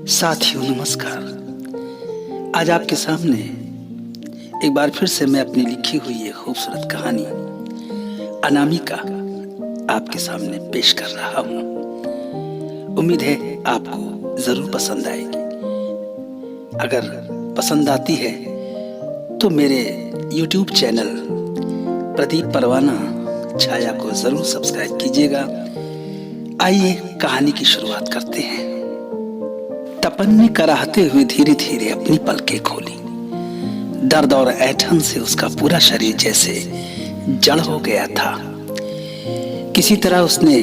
साथियों नमस्कार। आज आपके सामने एक बार फिर से मैं अपनी लिखी हुई ये खूबसूरत कहानी अनामिका आपके सामने पेश कर रहा हूँ। उम्मीद है आपको जरूर पसंद आएगी। अगर पसंद आती है तो मेरे YouTube चैनल प्रदीप परवाना छाया को जरूर सब्सक्राइब कीजिएगा। आइए कहानी की शुरुआत करते हैं। तपन ने कराहते हुए धीरे धीरे अपनी पलकें खोली। दर्द और ऐंठन से उसका पूरा शरीर जैसे जड़ हो गया था। किसी तरह उसने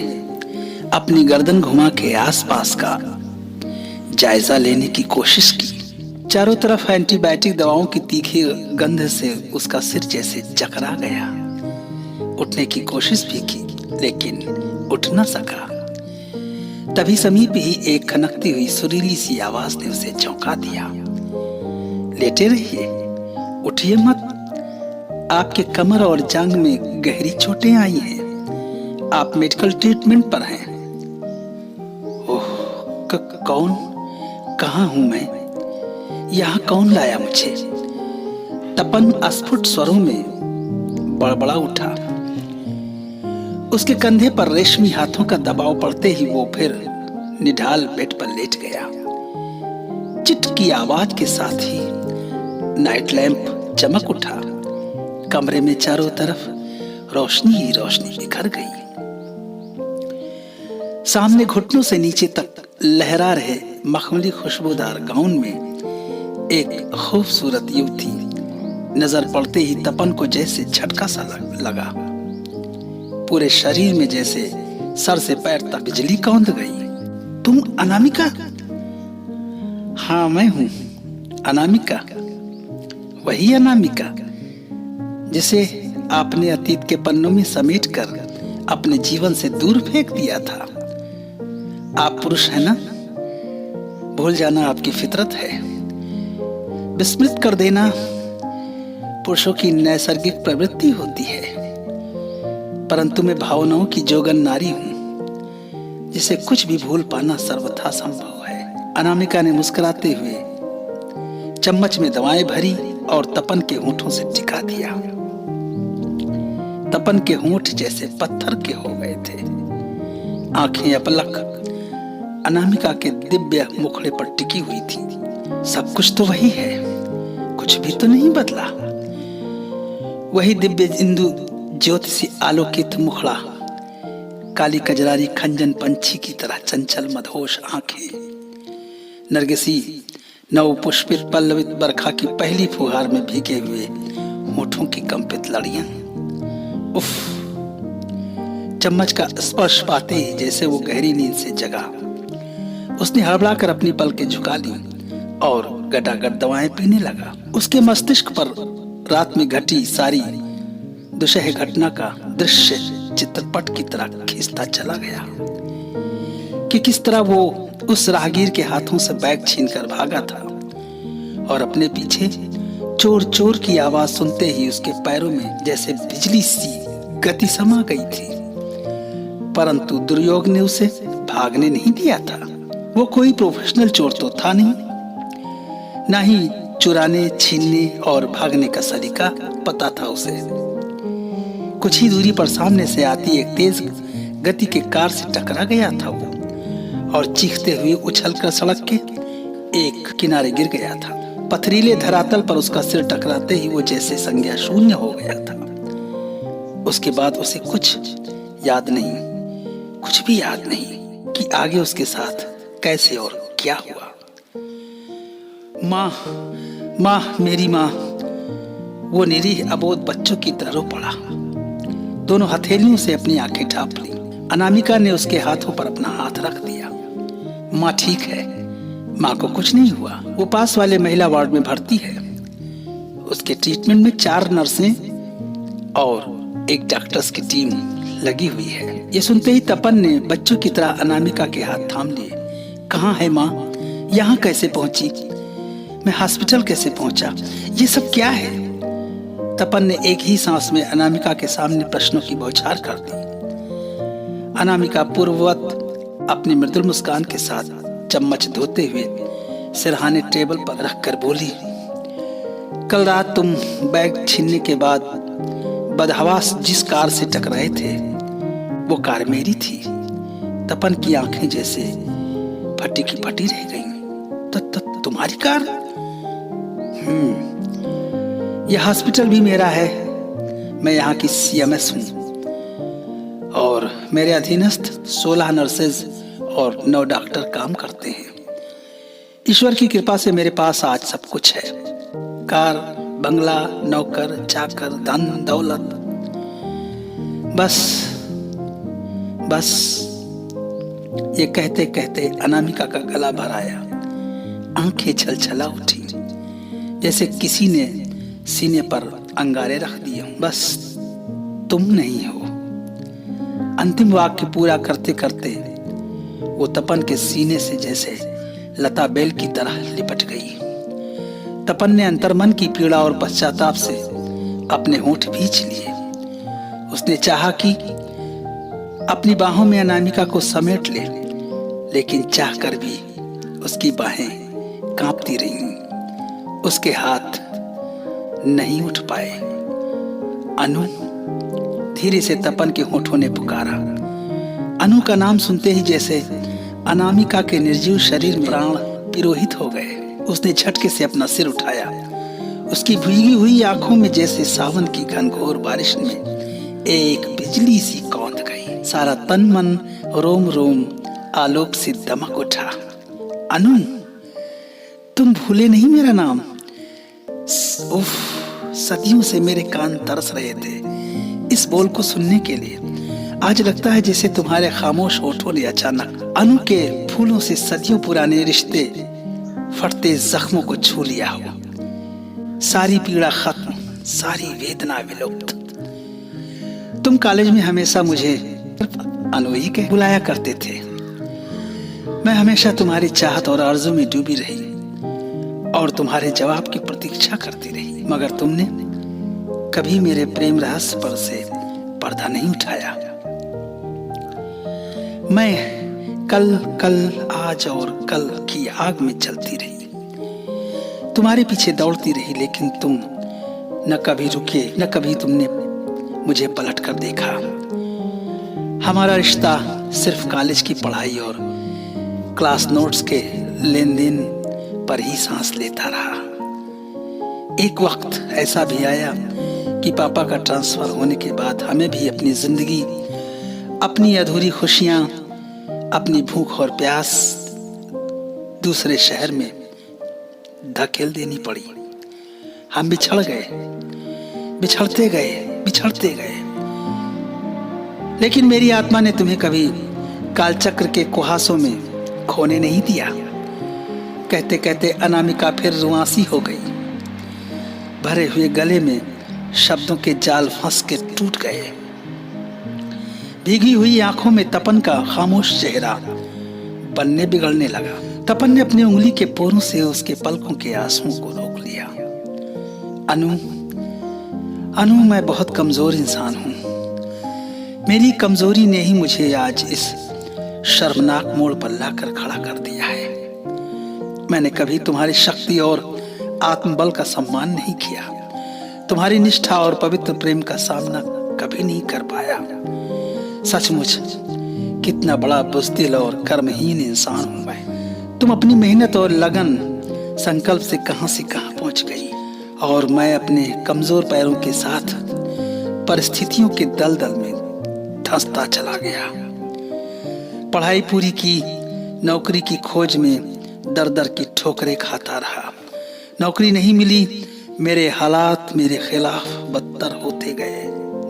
अपनी गर्दन घुमा के आसपास का जायजा लेने की कोशिश की। चारों तरफ एंटीबायोटिक दवाओं की तीखी गंध से उसका सिर जैसे चकरा गया। उठने की कोशिश भी की लेकिन उठ न सका। तभी समीप ही एक खनकती हुई सुरीली सी आवाज ने उसे चौंका दिया। लेटे रहिए, उठिए मत। आपके कमर और जांघ में गहरी चोटें आई हैं। आप मेडिकल ट्रीटमेंट पर हैं। ओह, कौन? कहाँ हूं मैं? यहाँ कौन लाया मुझे? तपन अस्फुट स्वरों में बड़बड़ा उठा। उसके कंधे पर रेशमी हाथों का दबाव पड़ते ही वो फिर निढाल बेड पर लेट गया। चिट की आवाज के साथ ही नाइट लैंप चमक उठा। कमरे में चारों तरफ रोशनी ही रोशनी बिखर गई। सामने घुटनों से नीचे तक लहरा रहे मखमली खुशबूदार गाउन में एक खूबसूरत युवती नजर पड़ते ही तपन को जैसे झटका सा लगा। पूरे शरीर में जैसे सर से पैर तक बिजली कौंध गई। तुम अनामिका? हाँ मैं हूं अनामिका, वही अनामिका जिसे आपने अतीत के पन्नों में समेटकर अपने जीवन से दूर फेंक दिया था। आप पुरुष है ना? भूल जाना आपकी फितरत है। विस्मृत कर देना पुरुषों की नैसर्गिक प्रवृत्ति होती है। परंतु मैं भावनाओं की जोगन नारी हूं जिसे कुछ भी भूल पाना सर्वथा संभव है। अनामिका ने मुस्कुराते हुए चम्मच में दवाएं भरी और तपन के होंठों से टिका दिया। तपन के होंठ जैसे पत्थर के हो गए थे। आंखें अपलक अनामिका के दिव्य मुखड़े पर टिकी हुई थी। सब कुछ तो वही है, कुछ भी तो नहीं बदला। वही दिव्य इंदु ज्योति सी आलोकित मुखड़ा, काली कजरारी खंजन पंछी की तरह चंचल मदहोश आंखें, नरगिसी नव पुष्पित पल्लवित बरखा की पहली फुहार में भीगे हुए होठों की कंपित लड़ियां। उफ! चम्मच का स्पर्श पाते ही जैसे वो गहरी नींद से जगा। उसने हड़बड़ाकर अपनी पलकें झुका ली और गटागट दवाएं पीने लगा। उसके मस्तिष्क पर रात में घटी सारी दुशह घटना का दृश्य चित्रपट की तरह खींचता चला गया कि किस तरह वो उस राहगीर के हाथों से बैग छीनकर भागा था और अपने पीछे चोर चोर की आवाज सुनते ही उसके पैरों में जैसे बिजली सी गति समा गई थी। परंतु दुर्योग ने उसे भागने नहीं दिया था। वो कोई प्रोफेशनल चोर तो था नहीं, ना ही चुराने, छीनने और भागने का सलीका पता था उसे। कुछ ही दूरी पर सामने से आती एक तेज गति के कार से टकरा गया था वो और चीखते हुए उछलकर सड़क के एक किनारे गिर गया था। पथरीले धरातल पर उसका सिर टकराते ही वो जैसे संज्ञा शून्य हो गया था। उसके बाद उसे कुछ याद नहीं, कुछ भी याद नहीं कि आगे उसके साथ कैसे और क्या हुआ। माँ, माँ, मेरी माँ! वो निरीह अबोध बच्चों की तरह रो पड़ा। दोनों हथेलियों से अपनी आंखें ढांप ली। अनामिका ने उसके हाथों पर अपना हाथ रख दिया। माँ ठीक है, माँ को कुछ नहीं हुआ। वो पास वाले महिला वार्ड में भर्ती है। उसके ट्रीटमेंट में 4 नर्सें और एक डॉक्टर्स की टीम लगी हुई है। ये सुनते ही तपन ने बच्चों की तरह अनामिका के हाथ थाम लिए। कहाँ है माँ? यहाँ कैसे पहुंची? मैं हॉस्पिटल कैसे पहुंचा? ये सब क्या है? तपन ने एक ही सांस में अनामिका के सामने प्रश्नों की बौछार कर दी। अनामिका पूर्ववत अपनी मृदुल मुस्कान के साथ चम्मच धोते हुए सिरहाने टेबल पर रखकर बोली, कल रात तुम बैग छीनने के बाद बदहवास जिस कार से टकराए थे वो कार मेरी थी। तपन की आंखें जैसे फटी की फटी रह गईं। तो तुम्हारी कार? यह हॉस्पिटल भी मेरा है। मैं यहाँ की CMS हूँ और मेरे अधीनस्थ 16 नर्सेज और 9 डॉक्टर काम करते हैं। ईश्वर की कृपा से मेरे पास आज सब कुछ है, कार, बंगला, नौकर, चाकर, धन दौलत। बस ये कहते कहते अनामिका का गला भर आया, आंखें छलछला उठी जैसे किसी ने सीने पर अंगारे रख दिए। बस तुम नहीं हो। अंतिम वाक्य पूरा करते करते वो तपन के सीने से जैसे लता बेल की तरह लिपट गई। तपन ने अंतर्मन की पीड़ा और पश्चाताप से अपने होंठ भींच लिए। उसने चाहा कि अपनी बाहों में अनामिका को समेट ले, लेकिन चाहकर भी उसकी बाहें कांपती रहीं। उसके हाथ नहीं उठ पाए। अनु, धीरे से तपन के होठों ने पुकारा। अनु का नाम सुनते ही जैसे अनामिका के निर्जीव शरीर में प्राण तिरोहित हो गए। उसने झटके से अपना सिर उठाया। उसकी भीगी हुई आंखों में जैसे सावन की घनघोर बारिश में एक बिजली सी कौंध गई। सारा तन मन रोम रोम आलोक से दमक उठा। अनु, तुम भूले नहीं मेरा नाम? उफ, सदियों से मेरे कान तरस रहे थे इस बोल को सुनने के लिए। आज लगता है जैसे तुम्हारे खामोश होठों ने अचानक अनु के फूलों से सदियों पुराने रिश्ते फटते जख्मों को छू लिया हो। सारी पीड़ा खत्म, सारी वेदना विलुप्त। तुम कॉलेज में हमेशा मुझे अनु ही कह बुलाया करते थे। मैं हमेशा तुम्हारी चाहत और आरज़ू में डूबी रही और तुम्हारे जवाब की प्रतीक्षा करती रही, मगर तुमने कभी मेरे प्रेम रहस्य पर से पर्दा नहीं उठाया। मैं कल आज और कल की आग में जलती रही, तुम्हारे पीछे दौड़ती रही, लेकिन तुम न कभी रुके, न कभी तुमने मुझे पलट कर देखा। हमारा रिश्ता सिर्फ कॉलेज की पढ़ाई और क्लास नोट्स के लेन देन पर ही सांस लेता रहा। एक वक्त ऐसा भी आया कि पापा का ट्रांसफर होने के बाद हमें भी अपनी जिंदगी, अपनी अधूरी खुशियां, अपनी भूख और प्यास दूसरे शहर में धकेल देनी पड़ी। हम बिछड़ गए, बिछड़ते गए, लेकिन मेरी आत्मा ने तुम्हें कभी कालचक्र के कुहासों में खोने नहीं दिया। कहते कहते अनामिका फिर रुआंसी हो गई। भरे हुए गले में शब्दों के जाल फंस के टूट गए। भीगी हुई आंखों में तपन का खामोश चेहरा बनने बिगड़ने लगा। तपन ने अपनी उंगली के पोरों से उसके पलकों के आंसुओं को रोक लिया। अनु, मैं बहुत कमजोर इंसान हूं। मेरी कमजोरी ने ही मुझे आज इस शर्मनाक मोड़ पर लाकर खड़ा कर दिया है। मैंने कभी तुम्हारी शक्ति और आत्मबल का सम्मान नहीं किया। तुम्हारी निष्ठा और पवित्र प्रेम का सामना कभी नहीं कर पाया। सचमुच कितना बड़ा बुज़दिल और कर्महीन इंसान हूं मैं। तुम अपनी मेहनत और लगन संकल्प से कहां पहुंच गई और मैं अपने कमजोर पैरों के साथ परिस्थितियों के दलदल में धंसता चला गया। पढ़ाई पूरी की, नौकरी की खोज में दर दर की ठोकरें खाता रहा। नौकरी नहीं मिली, मेरे हालात मेरे खिलाफ बदतर होते गए।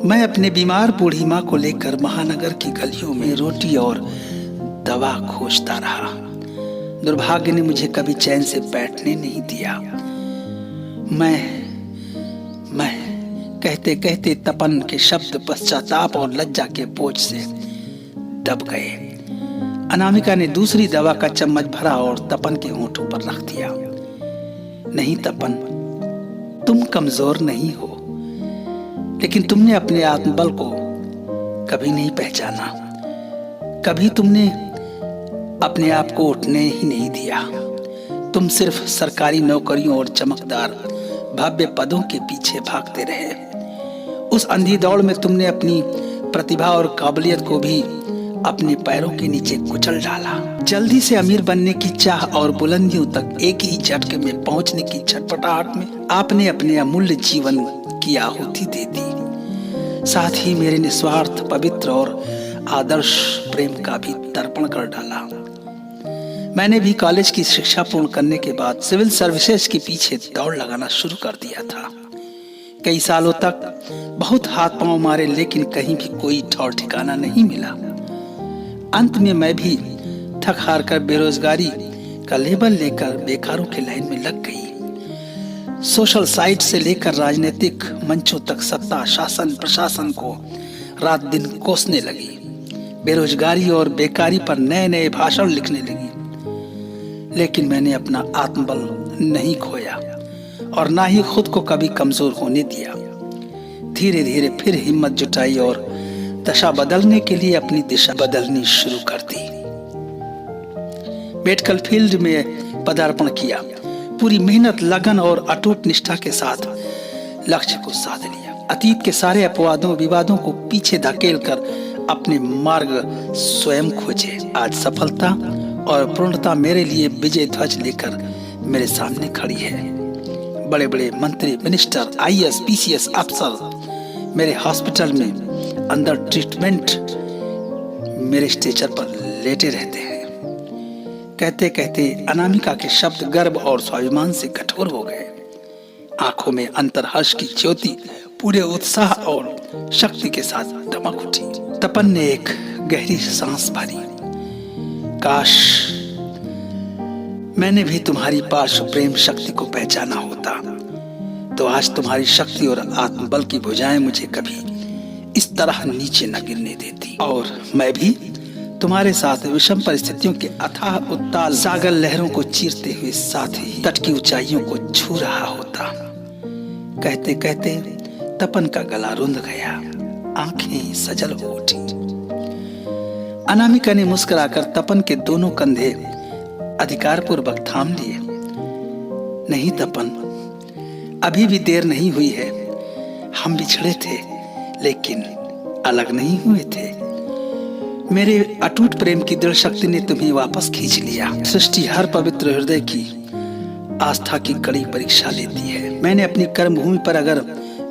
मैं अपने बीमार बूढ़ी माँ को लेकर महानगर की गलियों में रोटी और दवा खोजता रहा। दुर्भाग्य ने मुझे कभी चैन से बैठने नहीं दिया। मैं कहते कहते तपन के शब्द पश्चाताप और लज्जा के बोझ से दब गए। अनामिका ने दूसरी दवा का चम्मच भरा और तपन के होंठों पर रख दिया। नहीं तपन, तुम कमजोर नहीं हो, लेकिन तुमने अपने आत्मबल को कभी नहीं पहचाना। कभी तुमने अपने आप को उठने ही नहीं दिया। तुम सिर्फ सरकारी नौकरियों और चमकदार भव्य पदों के पीछे भागते रहे। उस अंधी दौड़ में तुमने अपनी प्रतिभा और काबिलियत को भी अपने पैरों के नीचे कुचल डाला। जल्दी से अमीर बनने की चाह और बुलंदियों तक एक ही झटके में पहुंचने की छटपटाहट में आपने अपने अमूल्य जीवन की आहुति दे दी। साथ ही मेरे निस्वार्थ, पवित्र और आदर्श प्रेम का भी तर्पण कर डाला। मैंने भी कॉलेज की शिक्षा पूर्ण करने के बाद सिविल सर्विसेज के पीछे दौड़ लगाना शुरू कर दिया था। कई सालों तक बहुत हाथ पांव मारे, लेकिन कहीं भी कोई ठौर ठिकाना नहीं मिला। अंत में मैं भी थक हार कर बेरोजगारी का लेबल लेकर बेकारों के लाइन में लग गई। सोशल साइट से लेकर राजनीतिक मंचों तक सत्ता, शासन, प्रशासन को रात दिन कोसने लगी। बेरोजगारी और बेकारी पर नए नए भाषण लिखने लगी। लेकिन मैंने अपना आत्मबल नहीं खोया और ना ही खुद को कभी कमजोर होने दिया। धीरे धीरे फिर हिम्मत जुटाई और दशा बदलने के लिए अपनी दिशा बदलनी शुरू कर दी। मेडिकल फील्ड में पदार्पण किया। पूरी मेहनत, लगन और अटूट निष्ठा के साथ लक्ष्य को साध लिया। अतीत के सारे अपवादों, विवादों को पीछे धकेल कर अपने मार्ग स्वयं खोजे। आज सफलता और पूर्णता मेरे लिए विजय ध्वज लेकर मेरे सामने खड़ी है। बड़े बड़े मंत्री, मिनिस्टर, IAS, PCS अफसर मेरे हॉस्पिटल में अंदर ट्रीटमेंट मेरे स्ट्रेचर पर लेटे रहते हैं। कहते कहते अनामिका के शब्द गर्व और स्वाभिमान से कठोर हो गए। आंखों में अंतरहर्ष की ज्योति पूरे उत्साह और शक्ति के साथ दमक उठी। तपन ने एक गहरी सांस भरी। काश मैंने भी तुम्हारी पार्श्व प्रेम शक्ति को पहचाना होता, तो आज तुम्हारी शक्ति और आत्मबल की भुजाएं मुझे कभी इस तरह नीचे न गिरने देती और मैं भी तुम्हारे साथ विषम परिस्थितियों के अथाह उत्ताल सागर लहरों को चीरते हुए साथ ही तट की ऊंचाइयों को छू रहा होता। कहते कहते तपन का गला रुंध गया, आंखें सजल हो उठी। अनामिका ने मुस्कुराकर तपन के दोनों कंधे अधिकारपूर्वक थाम लिए। नहीं तपन, अभी भी देर नहीं हुई है। हम बिछड़े थे लेकिन अलग नहीं हुए थे। मेरे अटूट प्रेम की दृढ़ शक्ति ने तुम्हें वापस खींच लिया। सृष्टि हर पवित्र हृदय की आस्था की कड़ी परीक्षा लेती है। मैंने अपनी कर्म भूमि पर अगर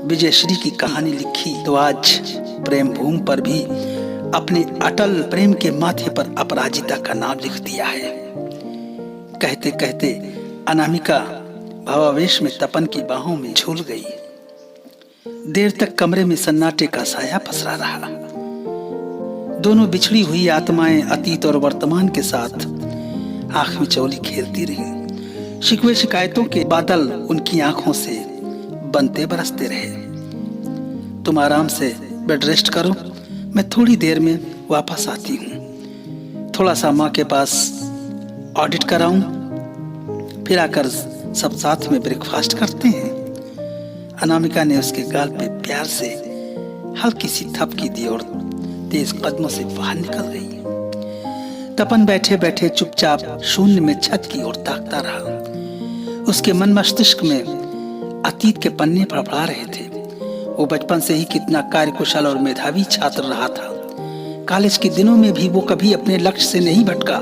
विजयश्री की कहानी लिखी, तो आज प्रेम भूमि पर भी अपने अटल प्रेम के माथे पर अपराजिता का नाम लिख दिया है। कहते कहते अनामिका भावावेश में तपन की बाहों में झूल गई। देर तक कमरे में सन्नाटे का साया पसरा रहा। दोनों बिछड़ी हुई आत्माएं अतीत और वर्तमान के साथ आंख मिचौली खेलती रही। शिकवे शिकायतों के बादल उनकी आंखों से बनते बरसते रहे। तुम आराम से बेड रेस्ट करो, मैं थोड़ी देर में वापस आती हूँ। थोड़ा सा माँ के पास ऑडिट कराऊं, फिर आकर सब साथ में ब्रेकफास्ट करते हैं। अनामिका ने उसके गाल पे प्यार से हल्की सी थपकी दी और तेज कदमों से बाहर निकल गई। तपन बैठे बैठे चुपचाप शून्य में छत की ओर ताकता रहा। उसके मन मस्तिष्क में अतीत के पन्ने फड़फड़ा रहे थे। वो बचपन से ही कितना कार्यकुशल और मेधावी छात्र रहा था। कॉलेज के दिनों में भी वो कभी अपने लक्ष्य से नहीं भटका।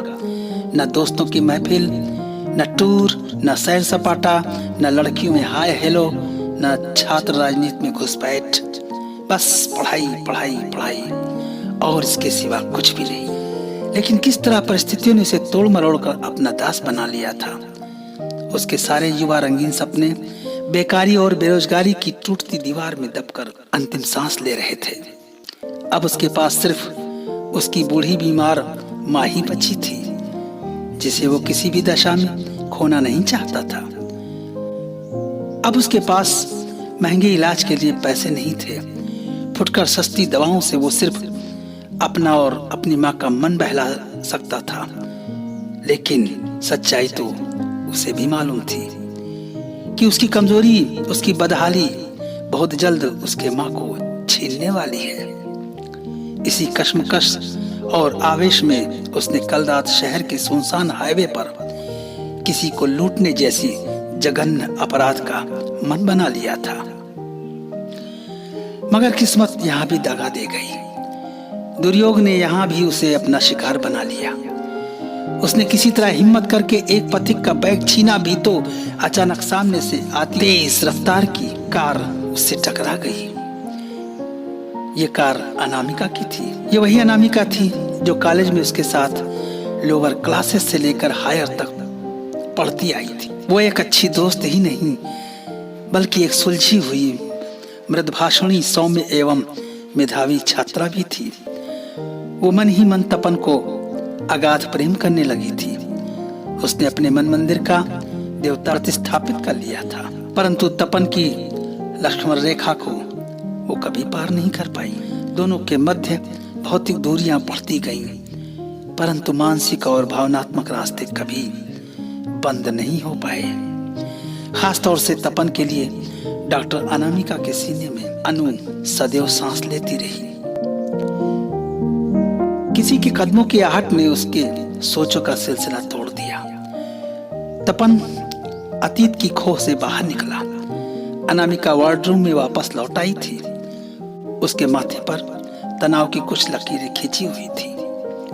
न दोस्तों की महफिल, न टूर, न सैर सपाटा, न लड़कियों में हाय हेलो, न छात्र राजनीति में घुसपैठ। बस पढ़ाई पढ़ाई पढ़ाई और इसके सिवा कुछ भी नहीं। लेकिन किस तरह परिस्थितियों ने उसे तोड़ मरोड़ कर अपना दास बना लिया था। उसके सारे युवा रंगीन सपने बेकारी और बेरोजगारी की टूटती दीवार में दबकर अंतिम सांस ले रहे थे। अब उसके पास सिर्फ उसकी बूढ़ी बीमार माँ ही बची थी, जिसे वो किसी भी दशा में खोना नहीं चाहता था। अब उसके पास महंगे इलाज के लिए पैसे नहीं थे। फुटकर सस्ती दवाओं से वो सिर्फ अपना और अपनी माँ का मन बहला सकता था। लेकिन सच्चाई तो उसे भी मालूम थी कि उसकी कमजोरी, उसकी बदहाली बहुत जल्द उसके माँ को छीनने वाली है। इसी कश्मकश और आवेश में उसने कल रात शहर के सुनसान हाईवे पर किसी को लूटने जैसी जघन्य अपराध का मन बना लिया था। मगर किस्मत यहाँ भी दगा दे गई। दुर्योग ने यहाँ भी उसे अपना शिकार बना लिया। उसने किसी तरह हिम्मत करके एक पथिक का बैग छीना भी तो अचानक सामने से आती तेज रफ्तार की कार उससे टकरा गई। ये कार अनामिका की थी। ये वही अनामिका थी जो कॉलेज में उसके साथ लोअर क्लासेस से लेकर हायर तक पढ़ती आई थी। वो एक अच्छी दोस्त ही नहीं बल्कि एक सुलझी हुई मृदभाषणी सौम्य एवं मेधावी छात्रा भी थी। वो मन ही मन तपन को अगाध प्रेम करने लगी थी। उसने अपने मन मंदिर का देवता प्रतिस्थापित कर लिया था, परंतु तपन की लक्ष्मण रेखा को वो कभी पार नहीं कर पाई। दोनों के मध्य भौतिक दूरियां बढ़ती गईं, परंतु मानसिक और भावनात्मक रास्ते कभी बंद नहीं हो पाए। खासतौर से तपन के लिए डॉक्टर अनामिका के सीने में अनु सदैव सांस लेती रही। किसी के कदमों की आहट ने उसके सोचों का सिलसिला तोड़ दिया। तपन अतीत की खोह से बाहर निकला। अनामिका वार्डरूम में वापस लौट आई थी। उसके माथे पर तनाव की कुछ लकीरें खींची हुई थी।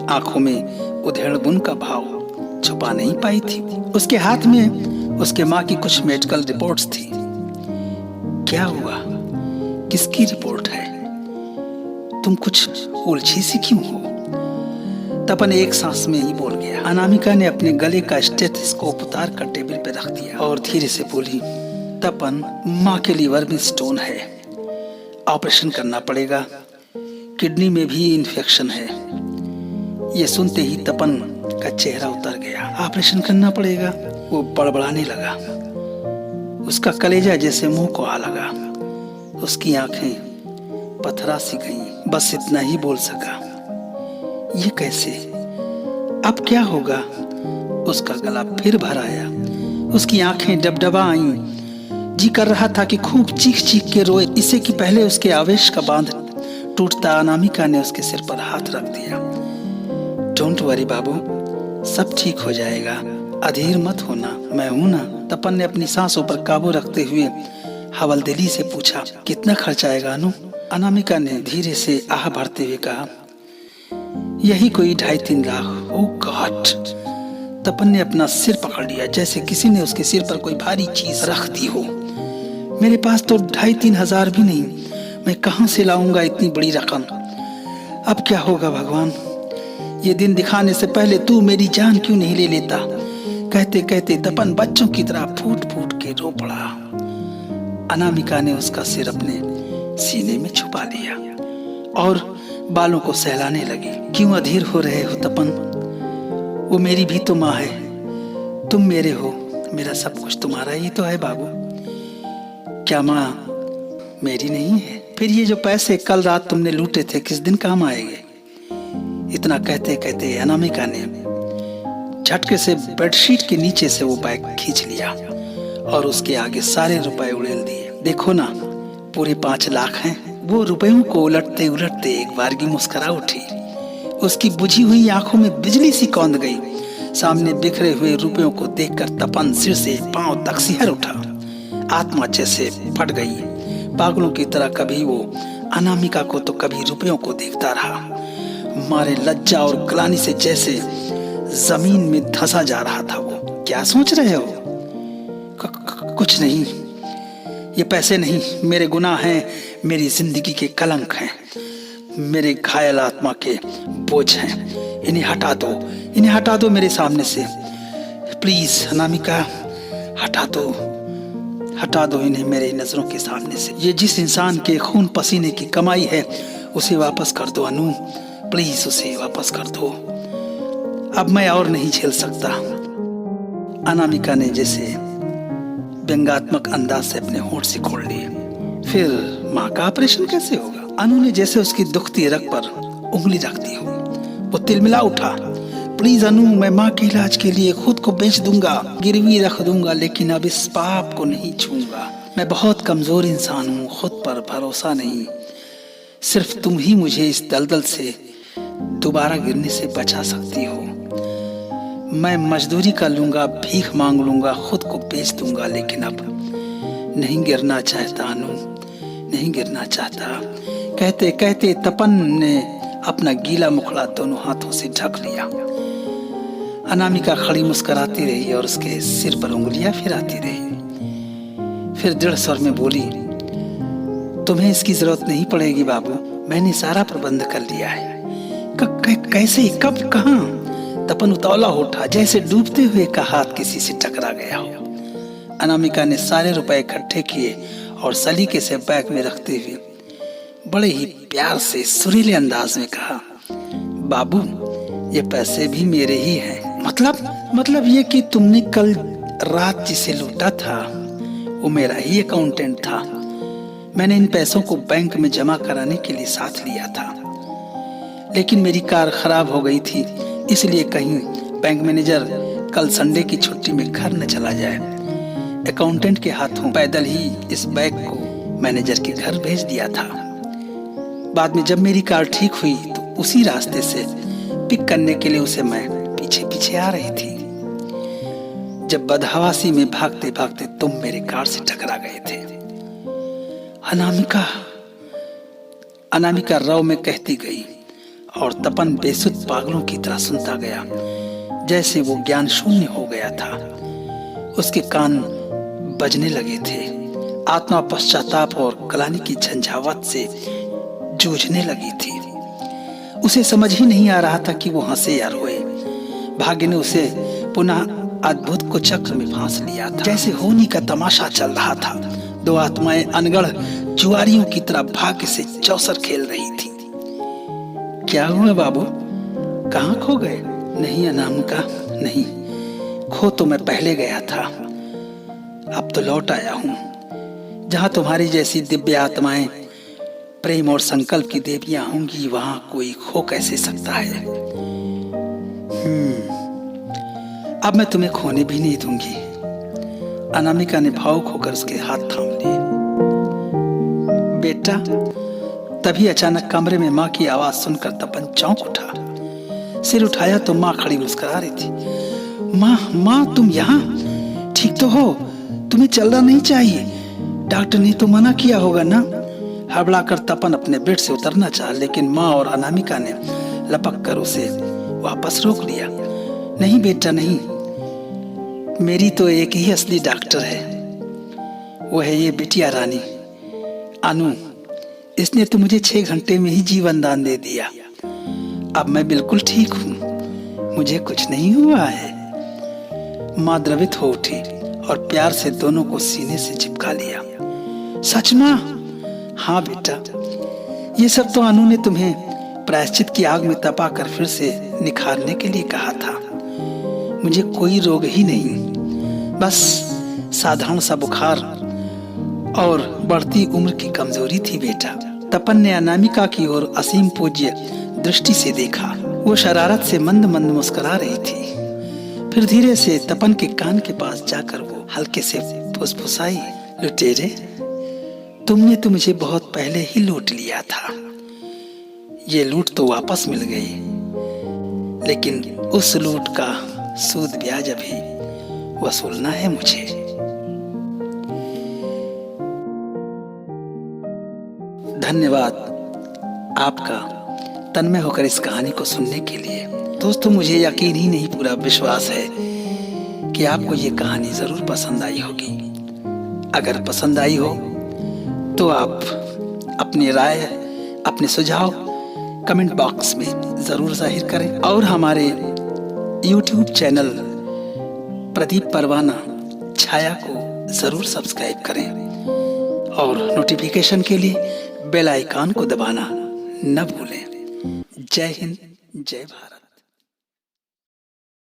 आंखों में उधेड़बुन का भाव छुपा नहीं पाई थी। उसके हाथ में उसके माँ की कुछ मेडिकल रिपोर्ट्स थी। क्या हुआ? किसकी रिपोर्ट है? तुम कुछ उलझी सी क्यों हो? तपन एक सांस में ही बोल गया। अनामिका ने अपने गले का स्टेथोस्कोप उतार कर टेबल पर रख दिया और धीरे से बोली, तपन, माँ के लीवर में स्टोन है, ऑपरेशन करना पड़ेगा। किडनी में भी इन्फेक्शन है। ये सुनते ही तपन का चेहरा उतर गया। ऑपरेशन करना पड़ेगा? वो बड़बड़ाने लगा। उसका कलेजा जैसे मुंह को आ लगा। उसकी आंखें पथरा सी गईं। बस इतना ही बोल सका। ये कैसे? अब क्या होगा? उसका गला फिर भर आया। उसकी आंखें डबडबा आईं। जी कर रहा था कि खूब चीख चीख के रोए, इससे कि पहले उसके आवेश का बांध टूटता। अनामिका ने उसके सिर पर हाथ रख दिया। डोंट वरी बाबू, सब ठीक हो जाएगा, अधीर मत होना, मैं हूं ना। तपन ने अपनी सांसों पर काबू रखते हुए हवलदिली से पूछा, कितना खर्च आएगा अनु? अनामिका ने धीरे से आह भरते हुए कहा, यही कोई 2.5-3 लाख। ओ गॉड! तपन ने अपना सिर पकड़ लिया जैसे किसी ने उसके सिर पर कोई भारी चीज रख दी हो। मेरे पास तो 2,500-3 हजार भी नहीं। मैं कहां से लाऊंगा इतनी बड़ी रकम? अब क्या होगा भगवान? ये दिन दिखाने से पहले तू मेरी जान क्यों नहीं ले लेता? कहते कहते तपन बच्चों की तरह फूट फूट के रो पड़ा। अनामिका ने उसका सिर अपने सीने में छुपा लिया और बालों को सहलाने लगी। क्यों अधीर हो रहे हो तपन? वो मेरी भी तो माँ है। तुम मेरे हो, मेरा सब कुछ तुम्हारा ही तो है बाबू। क्या माँ मेरी नहीं है? फिर ये जो पैसे कल रात तुमने लूटे थे किस दिन काम आएंगे? इतना कहते कहते अनामिका ने झटके से बेडशीट के नीचे से वो बैग खींच लिया और उसके आगे सारे रुपए उड़ेल दिए। देखो ना, पूरे 5 लाख हैं। वो रुपयों को उलटते उलटते एक बारगी मुस्कुरा उठी। उसकी बुझी हुई आंखों में बिजली सी कौंध गई। सामने बिखरे हुए रुपयों को देखकर तपन सिर से पांव तक सिहर उठा। आत्मा जैसे फट गई। पागलों की तरह कभी वो अनामिका को तो कभी रुपयों को देखता रहा। मारे लज्जा और ग्लानि से जैसे जमीन में धंसा जा रहा था। वो क्या सोच रहे हो? कुछ नहीं, ये पैसे नहीं, मेरे गुनाह हैं, मेरी जिंदगी के कलंक हैं, मेरे घायल आत्मा के बोझ हैं। इन्हें हटा दो, इन्हें हटा दो मेरे सामने से, प्लीज अनामिका, हटा दो, हटा दो इन्हें मेरे नजरों के सामने से। ये जिस इंसान के खून पसीने की कमाई है उसे वापस कर दो अनु, प्लीज उसे वापस कर दो। अब मैं और नहीं झेल सकता। अनामिका ने जैसे व्यंगात्मक अंदाज से अपने होंठ सिकोड़ लिए। फिर माँ का ऑपरेशन कैसे होगा? अनु ने जैसे उसकी दुखती रग पर उंगली रख दी हो। वो तिलमिला उठा। प्लीज अनु, मैं माँ के इलाज के लिए खुद को बेच दूंगा, गिरवी रख दूंगा, लेकिन अब इस पाप को नहीं छूंगा। मैं बहुत कमजोर इंसान हूँ, खुद पर भरोसा नहीं। सिर्फ तुम ही मुझे इस दलदल से दोबारा गिरने से बचा सकती हो। मैं मजदूरी कर लूंगा, भीख मांग लूंगा, खुद को बेच दूंगा, लेकिन अब नहीं गिरना चाहता अनु, नहीं गिरना चाहता। कहते कहते तपन ने अपना गीला मुखड़ा दोनों हाथों से ढक लिया। अनामिका खड़ी मुस्कुराती रही और उसके सिर पर उंगलियां फिराती रही। फिर दृढ़ स्वर में बोली, तुम्हें इसकी जरूरत नहीं पड़ेगी बाबू, मैंने सारा प्रबंध कर लिया है। कैसे, कब, कहाँ? तपन उतावला उठा, जैसे डूबते हुए का हाथ किसी से टकरा गया हो। अनामिका ने सारे रुपए इकट्ठे किए और सलीके से बैग में रखते हुए बड़े ही प्यार से सुरीले अंदाज में कहा, बाबू ये पैसे भी मेरे ही हैं। मतलब ये कि तुमने कल रात जिसे लूटा था वो मेरा ही अकाउंटेंट था। मैंने इन पैसों को बैंक में जमा कराने के लिए साथ लिया था, लेकिन मेरी कार खराब हो गई थी, इसलिए कहीं बैंक मैनेजर कल संडे की छुट्टी में घर न चला जाए। अकाउंटेंट के हाथों पैदल ही इस बैग को मैनेजर के घर भेज दिया था। बाद में जब मेरी कार ठीक हुई तो उसी रास्ते से पिक करने के लिए उसे मैं पीछे पीछे आ रही थी, जब बदहवासी में भागते भागते तुम मेरे कार से टकरा गए थे। अनामिका रव में कहती गई और तपन बेसुध पागलों की तरह सुनता गया, जैसे वो ज्ञान शून्य हो गया था। उसके कान बजने लगे थे। आत्मा पश्चाताप और ग्लानि की झंझावात से जूझने लगी थी। उसे समझ ही नहीं आ रहा था कि वो हंसे या रोए। भाग्य ने उसे पुनः अद्भुत को चक्र में फांस लिया था, जैसे होनी का तमाशा चल रहा था। दो आत्माएं अनगढ़ जुआरियों की तरह भाग्य से चौसर खेल रही थी। क्या हुआ बाबू, कहाँ खो गए? नहीं अनामिका, नहीं, खो तो मैं पहले गया था, अब तो लौट आया हूँ। जहाँ तुम्हारी जैसी दिव्य आत्माएं प्रेम और संकल्प की देवियां होंगी, वहां कोई खो कैसे सकता है। अब मैं तुम्हें खोने भी नहीं दूंगी। अनामिका ने भावुक होकर उसके हाथ थाम लिए। बेटा, तभी अचानक कमरे में माँ की आवाज सुनकर तपन चौंक उठा। सिर उठाया तो माँ खड़ी मुस्कुरा रही थी। माँ तुम यहाँ? ठीक तो हो? तुम्हें चलना नहीं चाहिए, डॉक्टर ने तो मना किया होगा ना? हड़बड़ाकर तपन अपने बेड से उतरना चाहा, लेकिन माँ और अनामिका ने लपक कर उसे वापस रोक लिया। नहीं बेटा नहीं, मेरी तो एक ही असली डॉक्टर है, वो है ये बिटिया रानी अनु। इसने तो मुझे 6 घंटे में ही जीवन दान दे दिया। अब मैं बिल्कुल ठीक हूँ, मुझे कुछ नहीं हुआ है। माँ द्रवित हो उठी और प्यार से दोनों को सीने से चिपका लिया। सच माँ? हाँ बेटा, ये सब तो अनु ने तुम्हें प्रायश्चित की आग में तपा कर फिर से निखारने के लिए कहा था। मुझे कोई रोग ही नहीं, बस साधारण सा बुखार और बढ़ती उम्र की कमजोरी थी बेटा। तपन ने अनामिका की ओर असीम पूज्य दृष्टि से देखा। वो शरारत से मंद मंद मुस्कुरा रही थी। फिर धीरे से तपन के कान के पास जाकर वो हल्के से फुसफुसाई, लुटेरे, तुमने तो मुझे बहुत पहले ही लूट लिया था। ये लूट तो वापस मिल गई, लेकिन उस लूट का सूद ब्याज अभी वसूलना है मुझे। धन्यवाद आपका तन्मय होकर इस कहानी को सुनने के लिए। दोस्तों, मुझे यकीन ही नहीं, पूरा विश्वास है कि आपको ये कहानी जरूर पसंद आई होगी। अगर पसंद आई हो तो आप अपनी राय, अपने सुझाव कमेंट बॉक्स में जरूर जाहिर करें और हमारे YouTube चैनल प्रदीप परवाना छाया को जरूर सब्सक्राइब करें और नोटिफिकेशन के लिए बेल आइकन को दबाना न भूलें। जय हिंद, जय भारत।